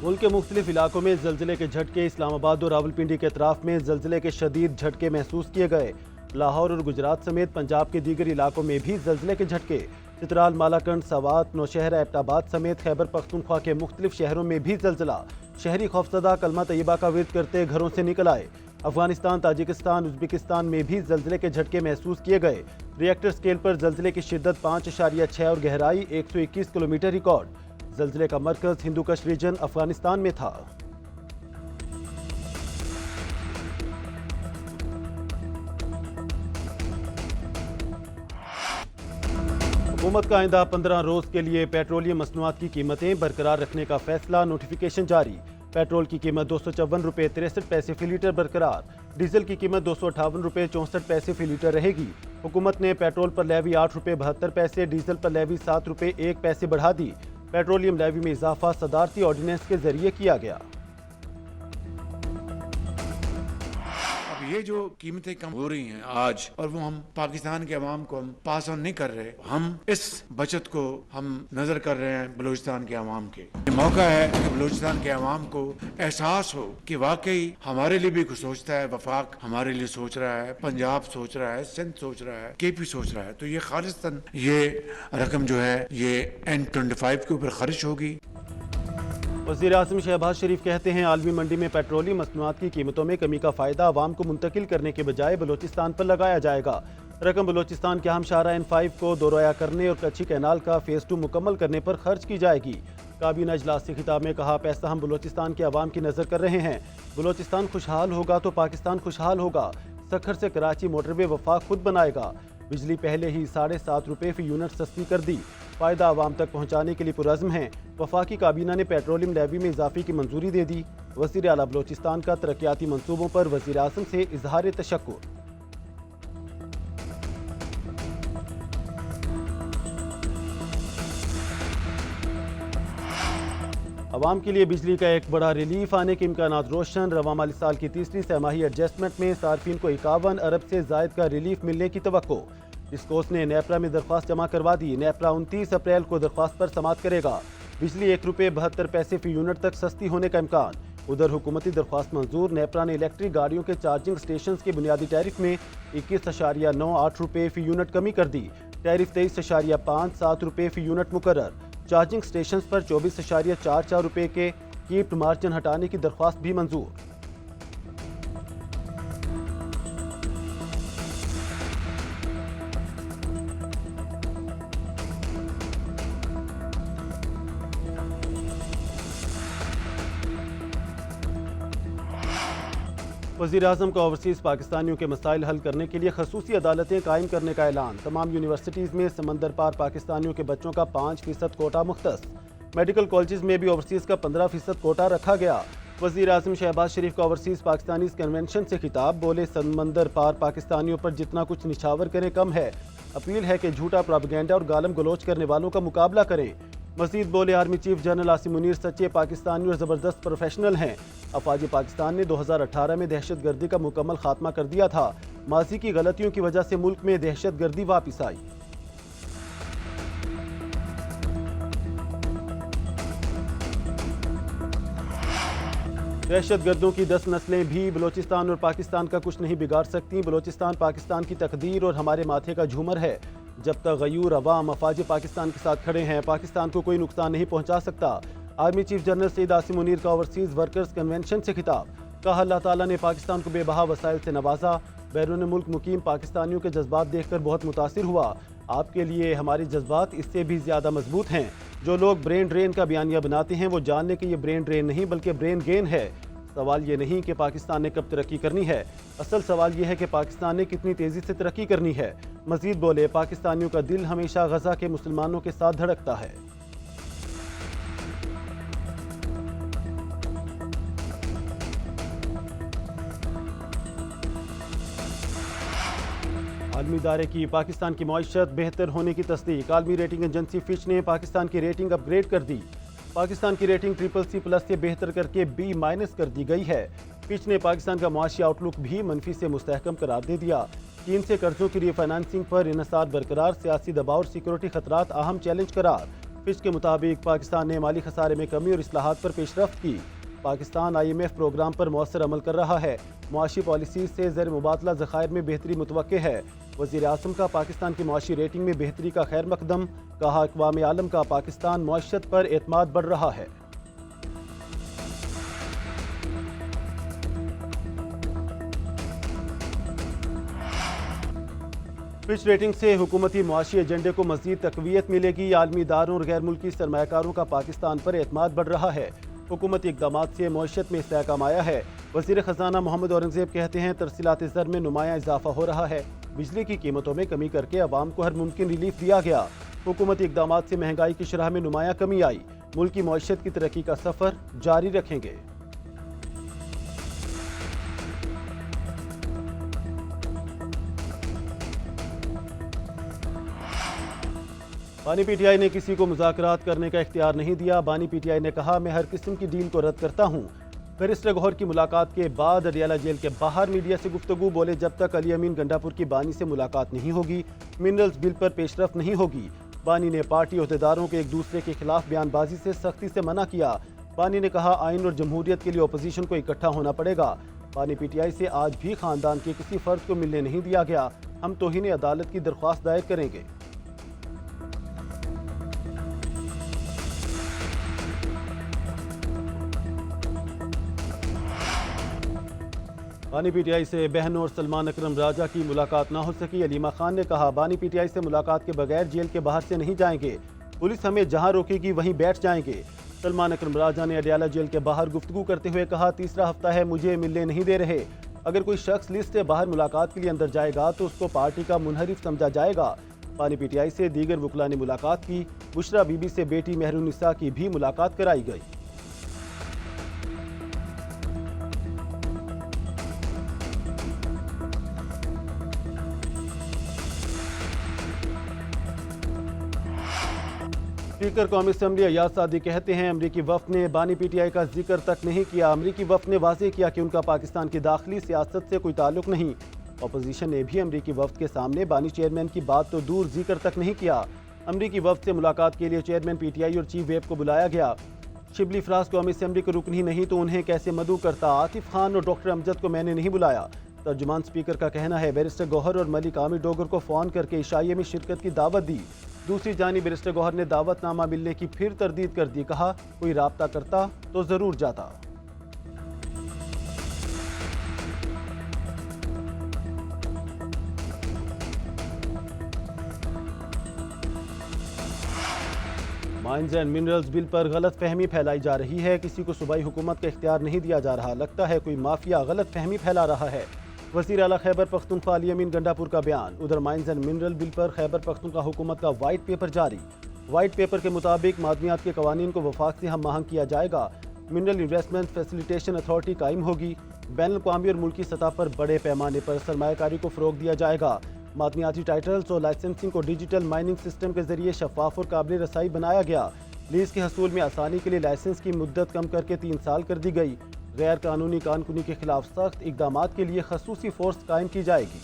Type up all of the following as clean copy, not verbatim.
ملک کے مختلف علاقوں میں زلزلے کے جھٹکے، اسلام آباد اور راولپنڈی کے اطراف میں زلزلے کے شدید جھٹکے محسوس کیے گئے۔ لاہور اور گجرات سمیت پنجاب کے دیگر علاقوں میں بھی زلزلے کے جھٹکے۔ چترال، مالاکنڈ، سوات، نوشہرہ، ایبٹ آباد سمیت خیبر پختونخوا کے مختلف شہروں میں بھی زلزلہ۔ شہری خوفزدہ کلمہ طیبہ کا ورد کرتے گھروں سے نکل آئے۔ افغانستان، تاجکستان، ازبکستان میں بھی زلزلے کے جھٹکے محسوس کیے گئے۔ ریکٹر سکیل پر زلزلے کی شدت 5.6 اور گہرائی 121 کلومیٹر ریکارڈ۔ زلزلے کا مرکز ہندوکش ریجن افغانستان میں تھا۔ حکومت کا آئندہ 15 روز کے لیے پیٹرولیم مصنوعات کی قیمتیں برقرار رکھنے کا فیصلہ، نوٹیفیکیشن جاری۔ پیٹرول کی قیمت 254 روپے 63 پیسے فی لیٹر برقرار۔ ڈیزل کی قیمت 258 روپے 64 پیسے فی لیٹر رہے گی۔ حکومت نے پیٹرول پر لیوی 8 روپے 72 پیسے، ڈیزل پر لیوی 7 روپے 1 پیسے بڑھا دی۔ پیٹرولیم لیوی میں اضافہ صدارتی آرڈیننس کے ذریعے کیا گیا۔ یہ جو قیمتیں کم ہو رہی ہیں آج، اور وہ ہم پاکستان کے عوام کو ہم پاس آن نہیں کر رہے، ہم اس بچت کو ہم نظر کر رہے ہیں بلوچستان کے عوام کے۔ یہ موقع ہے کہ بلوچستان کے عوام کو احساس ہو کہ واقعی ہمارے لیے بھی کچھ سوچتا ہے، وفاق ہمارے لیے سوچ رہا ہے، پنجاب سوچ رہا ہے، سندھ سوچ رہا ہے، کے پی سوچ رہا ہے۔ تو یہ خالصتاً یہ رقم جو ہے یہ N25 کے اوپر خرچ ہوگی۔ وزیر اعظم شہباز شریف کہتے ہیں عالمی منڈی میں پیٹرولیم مصنوعات کی قیمتوں میں کمی کا فائدہ عوام کو منتقل کرنے کے بجائے بلوچستان پر لگایا جائے گا۔ رقم بلوچستان کے اہم شاہراہ N5 کو دورویا کرنے اور کچھی کینال کا فیز 2 مکمل کرنے پر خرچ کی جائے گی۔ کابینہ اجلاس سے خطاب میں کہا، پیسہ ہم بلوچستان کے عوام کی نظر کر رہے ہیں۔ بلوچستان خوشحال ہوگا تو پاکستان خوشحال ہوگا۔ سکھر سے کراچی موٹر وے وفاق خود بنائے گا۔ بجلی پہلے ہی 7.5 روپے فی یونٹ سستی کر دی۔ فائدہ عوام تک پہنچانے کے لیے پرعزم ہیں۔ وفاقی کابینہ نے پیٹرولیم لیوی میں اضافے کی منظوری دے دی۔ وزیر اعلیٰ بلوچستان کا ترقیاتی منصوبوں پر وزیر اعظم سے اظہار تشکر۔ عوام کے لیے بجلی کا ایک بڑا ریلیف آنے کے امکانات روشن۔ رواں مالی سال کی تیسری سہ ماہی ایڈجسٹمنٹ میں صارفین کو 51 ارب سے زائد کا ریلیف ملنے کی توقع۔ ڈسکوس نے نیپرا میں درخواست جمع کروا دی۔ نیپرا 29 اپریل کو درخواست پر سماعت کرے گا۔ بجلی 1 روپے 72 پیسے فی یونٹ تک سستی ہونے کا امکان۔ ادھر حکومتی درخواست منظور۔ نیپرا نے الیکٹرک گاڑیوں کے چارجنگ سٹیشنز کے بنیادی ٹیرف میں 21.98 روپے فی یونٹ کمی کر دی۔ ٹیرف 23.57 روپے فی یونٹ مقرر۔ چارجنگ سٹیشنز پر 24.44 روپے کے کیپڈ مارجن ہٹانے کی درخواست بھی منظور۔ وزیر اعظم کا اوورسیز پاکستانیوں کے مسائل حل کرنے کے لیے خصوصی عدالتیں قائم کرنے کا اعلان۔ تمام یونیورسٹیز میں سمندر پار پاکستانیوں کے بچوں کا 5% کوٹا مختص۔ میڈیکل کالجز میں بھی اوورسیز کا 15% کوٹا رکھا گیا۔ وزیر اعظم شہباز شریف کا اوورسیز پاکستانیز کنونشن سے خطاب، بولے سمندر پار پاکستانیوں پر جتنا کچھ نچھاور کریں کم ہے۔ اپیل ہے کہ جھوٹا پراپیگنڈا اور گالم گلوچ کرنے والوں کا مقابلہ کریں۔ مزید بولے، army chief general Asim Munir سچے پاکستانی اور زبردست پروفیشنل ہیں۔ افواج پاکستان نے 2018 میں دہشت گردی کا مکمل خاتمہ کر دیا تھا۔ ماضی کی غلطیوں کی وجہ سے ملک میں دہشت گردی واپس آئی۔ دہشت گردوں کی 10 نسلیں بھی بلوچستان اور پاکستان کا کچھ نہیں بگاڑ سکتی۔ بلوچستان پاکستان کی تقدیر اور ہمارے ماتھے کا جھومر ہے۔ جب تک غیور عوام افواج پاکستان کے ساتھ کھڑے ہیں، پاکستان کو کوئی نقصان نہیں پہنچا سکتا۔ Army chief general Syed Asim Munir کا اوورسیز ورکرز کنونشن سے خطاب، کہا اللہ تعالیٰ نے پاکستان کو بے بہا وسائل سے نوازا۔ بیرون ملک مقیم پاکستانیوں کے جذبات دیکھ کر بہت متاثر ہوا۔ آپ کے لیے ہمارے جذبات اس سے بھی زیادہ مضبوط ہیں۔ جو لوگ برین ڈرین کا بیانیہ بناتے ہیں وہ جان لیں کہ یہ برین ڈرین نہیں بلکہ برین گین ہے۔ سوال یہ نہیں کہ پاکستان نے کب ترقی کرنی ہے، اصل سوال یہ ہے کہ پاکستان نے کتنی تیزی سے ترقی کرنی ہے۔ مزید بولے، پاکستانیوں کا دل ہمیشہ غزہ کے مسلمانوں کے ساتھ دھڑکتا ہے۔ عالمی ادارے کی پاکستان کی معیشت بہتر ہونے کی تصدیق۔ عالمی ریٹنگ ایجنسی فچ نے پاکستان کی ریٹنگ اپ گریڈ کر دی۔ پاکستان کی ریٹنگ CCC+ سے بہتر کر کے B- کر دی گئی ہے۔ فچ نے پاکستان کا معاشی آؤٹ لک بھی منفی سے مستحکم قرار دے دیا۔ چین سے قرضوں کی ری فائنانسنگ پر انحصار برقرار، سیاسی دباؤ اور سیکورٹی خطرات اہم چیلنج قرار۔ فچ کے مطابق پاکستان نے مالی خسارے میں کمی اور اصلاحات پر پیش رفت کی۔ پاکستان IMF پروگرام پر مؤثر عمل کر رہا ہے۔ معاشی پالیسیز سے زر مبادلہ ذخائر میں بہتری متوقع ہے۔ وزیر اعظم کا پاکستان کی معاشی ریٹنگ میں بہتری کا خیر مقدم، کہا اقوام عالم کا پاکستان معیشت پر اعتماد بڑھ رہا ہے۔ فچ ریٹنگ سے حکومتی معاشی ایجنڈے کو مزید تقویت ملے گی۔ عالمی اداروں اور غیر ملکی سرمایہ کاروں کا پاکستان پر اعتماد بڑھ رہا ہے۔ حکومتی اقدامات سے معیشت میں استحکام آیا ہے۔ وزیر خزانہ محمد اورنگزیب کہتے ہیں ترسیلات زر میں نمایاں اضافہ ہو رہا ہے۔ بجلی کی قیمتوں میں کمی کر کے عوام کو ہر ممکن ریلیف دیا گیا۔ حکومتی اقدامات سے مہنگائی کی شرح میں نمایاں کمی آئی۔ ملکی معیشت کی ترقی کا سفر جاری رکھیں گے۔ بانی PTI نے کسی کو مذاکرات کرنے کا اختیار نہیں دیا۔ بانی PTI نے کہا میں ہر قسم کی ڈیل کو رد کرتا ہوں۔ بیرسٹر گوہر کی ملاقات کے بعد اڈیالہ جیل کے باہر میڈیا سے گفتگو، بولے جب تک علی امین گنڈاپور کی بانی سے ملاقات نہیں ہوگی منرلز بل پر پیش رفت نہیں ہوگی۔ بانی نے پارٹی عہدیداروں کے ایک دوسرے کے خلاف بیان بازی سے سختی سے منع کیا۔ بانی نے کہا آئین اور جمہوریت کے لیے اپوزیشن کو اکٹھا ہونا پڑے گا۔ بانی PTI سے آج بھی خاندان کے کسی فرد کو ملنے نہیں دیا گیا۔ ہم توہین عدالت کی درخواست دائر کریں گے۔ بانی PTI سے بہنوں اور سلمان اکرم راجہ کی ملاقات نہ ہو سکی۔ علیمہ خان نے کہا بانی PTI سے ملاقات کے بغیر جیل کے باہر سے نہیں جائیں گے۔ پولیس ہمیں جہاں روکے گی وہیں بیٹھ جائیں گے۔ سلمان اکرم راجہ نے اڈیالہ جیل کے باہر گفتگو کرتے ہوئے کہا تیسرا ہفتہ ہے مجھے ملنے نہیں دے رہے۔ اگر کوئی شخص لسٹ سے باہر ملاقات کے لیے اندر جائے گا تو اس کو پارٹی کا منحرف سمجھا جائے گا۔ بانی PTI سے دیگر وکلاء نے ملاقات کی۔ بشرا بی بی سے بیٹی مہرالنساء کی بھی ملاقات کرائی گئی۔ اسپیکر قومی اسمبلی ایاز صادق کہتے ہیں امریکی وفد نے بانی PTI کا ذکر تک نہیں کیا۔ امریکی وفد نے واضح کیا کہ ان کا پاکستان کی داخلی سیاست سے کوئی تعلق نہیں۔ اپوزیشن نے بھی امریکی وفد کے سامنے بانی چیئرمین کی بات تو دور ذکر تک نہیں کیا۔ امریکی وفد سے ملاقات کے لیے چیئرمین PTI اور چیف ویپ کو بلایا گیا۔ شبلی فراز قومی اسمبلی کے رکن ہی نہیں تو انہیں کیسے مدعو کرتا؟ عاطف خان اور ڈاکٹر امجد کو میں نے نہیں بلایا۔ ترجمان اسپیکر کا کہنا ہے بیرسٹر گوہر اور ملک عامر ڈوگر کو فون کر کے عشائیے میں شرکت کی دعوت دی۔ دوسری جانب بیرسٹر گوہر نے دعوت نامہ ملنے کی پھر تردید کر دی، کہا کوئی رابطہ کرتا تو ضرور جاتا۔ مائنز اینڈ منرلز بل پر غلط فہمی پھیلائی جا رہی ہے۔ کسی کو صوبائی حکومت کا اختیار نہیں دیا جا رہا، لگتا ہے کوئی مافیا غلط فہمی پھیلا رہا ہے۔ وزیر اعلیٰ خیبر پختونخوا علی امین گنڈاپور کا بیان۔ ادھر مائنز اینڈ منرل بل پر خیبر پختونخوا حکومت کا وائٹ پیپر جاری۔ وائٹ پیپر کے مطابق معدنیات کے قوانین کو وفاق سے ہم آہنگ کیا جائے گا۔ منرل انویسٹمنٹ فیسیلیٹیشن اتھارٹی قائم ہوگی۔ بین الاقوامی اور ملکی سطح پر بڑے پیمانے پر سرمایہ کاری کو فروغ دیا جائے گا۔ معدنیاتی ٹائٹلز اور لائسنسنگ کو ڈیجیٹل مائننگ سسٹم کے ذریعے شفاف اور قابل رسائی بنایا گیا۔ لیز کے حصول میں آسانی کے لیے لائسنس کی مدت کم کر کے 3 سال کر دی گئی۔ غیر قانونی کان کنی کے خلاف سخت اقدامات کے لیے خصوصی فورس قائم کی جائے گی۔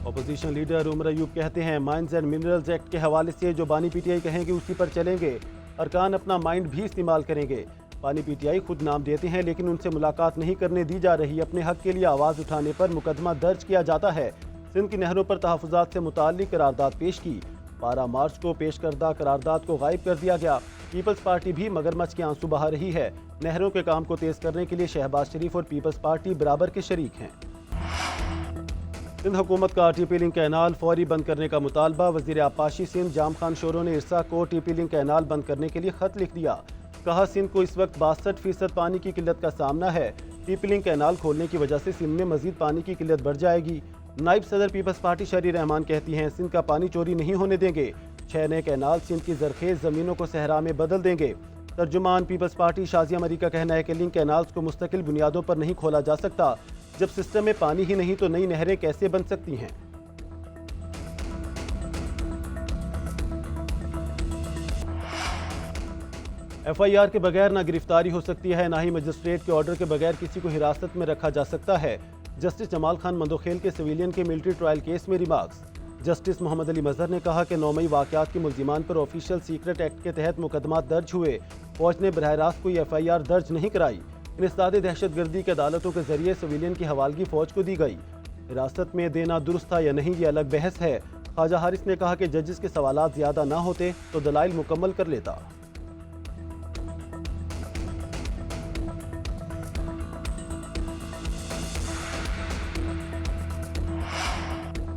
اپوزیشن لیڈر عمر ایوب کہتے ہیں مائنز اینڈ منرلز ایکٹ کے حوالے سے جو بانی PTI کہیں گے اسی پر چلیں گے۔ ارکان اپنا مائنڈ بھی استعمال کریں گے۔ بانی PTI خود نام دیتے ہیں لیکن ان سے ملاقات نہیں کرنے دی جا رہی۔ اپنے حق کے لیے آواز اٹھانے پر مقدمہ درج کیا جاتا ہے۔ سندھ کی نہروں پر تحفظات سے متعلق قرارداد پیش کی۔ 12 مارچ کو پیش کردہ قرارداد کو غائب کر دیا گیا۔ پیپلز پارٹی بھی مگرمچھ کے آنسو بہا رہی ہے۔ نہروں کے کام کو تیز کرنے کے لیے شہباز شریف اور پیپلز پارٹی برابر کے شریک ہیں۔ سندھ حکومت کا ٹی پی لنک کینال فوری بند کرنے کا مطالبہ۔ وزیر آبپاشی سندھ جام خان شورو نے ارسا کو ٹی پی لنک کینال بند کرنے کے لیے خط لکھ دیا۔ کہا سندھ کو اس وقت 62% پانی کی قلت کا سامنا ہے۔ ٹی پی لنک کینال کھولنے کی وجہ سے سندھ میں مزید پانی کی قلت بڑھ جائے گی۔ نائب صدر پیپلز پارٹی شہری رحمان کہتی ہیں سندھ کا پانی چوری نہیں ہونے دیں گے۔ 6 نئے کینال سندھ کی زرخیز زمینوں کو صحرا میں بدل دیں گے۔ ترجمان پیپلز پارٹی شازیہ مری کا کہنا ہے کہ لنک کینالز کو مستقل بنیادوں پر نہیں کھولا جا سکتا۔ جب سسٹم میں پانی ہی نہیں تو نئی نہریں کیسے بن سکتی ہیں؟ FIR کے بغیر نہ گرفتاری ہو سکتی ہے، نہ ہی مجسٹریٹ کے آرڈر کے بغیر کسی کو حراست میں رکھا جا سکتا ہے۔ جسٹس جمال خان مندوخیل کے سویلین کے ملٹری ٹرائل کیس میں ریمارکس۔ جسٹس محمد علی مظہر نے کہا کہ 9 مئی واقعات کے ملزمان پر آفیشیل سیکرٹ ایکٹ کے تحت مقدمات درج ہوئے، فوج نے براہ راست کوئی FIR درج نہیں کرائی۔ انسداد دہشت گردی کی عدالتوں کے ذریعے سویلین کی حوالگی فوج کو دی گئی۔ حراست میں دینا درست تھا یا نہیں، یہ الگ بحث ہے۔ خواجہ حارث نے کہا کہ ججز کے سوالات زیادہ نہ ہوتے تو دلائل مکمل کر لیتا۔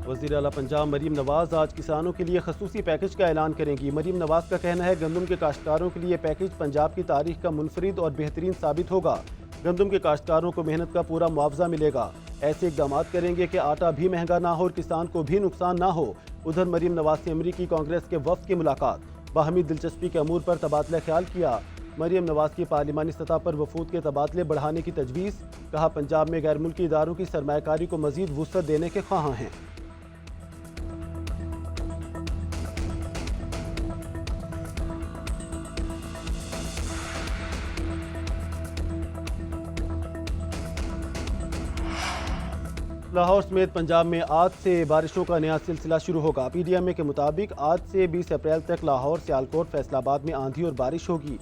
وزیر اعلیٰ پنجاب مریم نواز آج کسانوں کے لیے خصوصی پیکج کا اعلان کریں گی۔ مریم نواز کا کہنا ہے گندم کے کاشتکاروں کے لیے پیکج پنجاب کی تاریخ کا منفرد اور بہترین ثابت ہوگا۔ گندم کے کاشتکاروں کو محنت کا پورا معاوضہ ملے گا۔ ایسے اقدامات کریں گے کہ آٹا بھی مہنگا نہ ہو اور کسان کو بھی نقصان نہ ہو۔ ادھر مریم نواز سے امریکی کانگریس کے وفد کی ملاقات، باہمی دلچسپی کے امور پر تبادلہ خیال کیا۔ مریم نواز کی پارلیمانی سطح پر وفود کے تبادلے بڑھانے کی تجویز، کہا پنجاب میں غیر ملکی اداروں کی سرمایہ کاری کو مزید وسعت دینے کے خواہاں ہیں۔ لاہور سمیت پنجاب میں آج سے بارشوں کا نیا سلسلہ شروع ہوگا۔ PDMA کے مطابق آج سے 20 اپریل تک لاہور، سیالکوٹ، فیصل آباد میں آندھی اور بارش ہوگی۔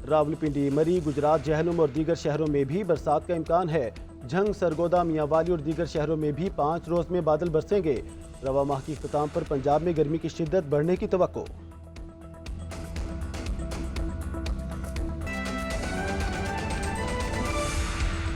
راولپنڈی، مری، گجرات، جہلم اور دیگر شہروں میں بھی برسات کا امکان ہے۔ جھنگ، سرگودا، میاں والی اور دیگر شہروں میں بھی 5 روز میں بادل برسیں گے۔ رواں ماہ کے اختتام پر پنجاب میں گرمی کی شدت بڑھنے کی توقع۔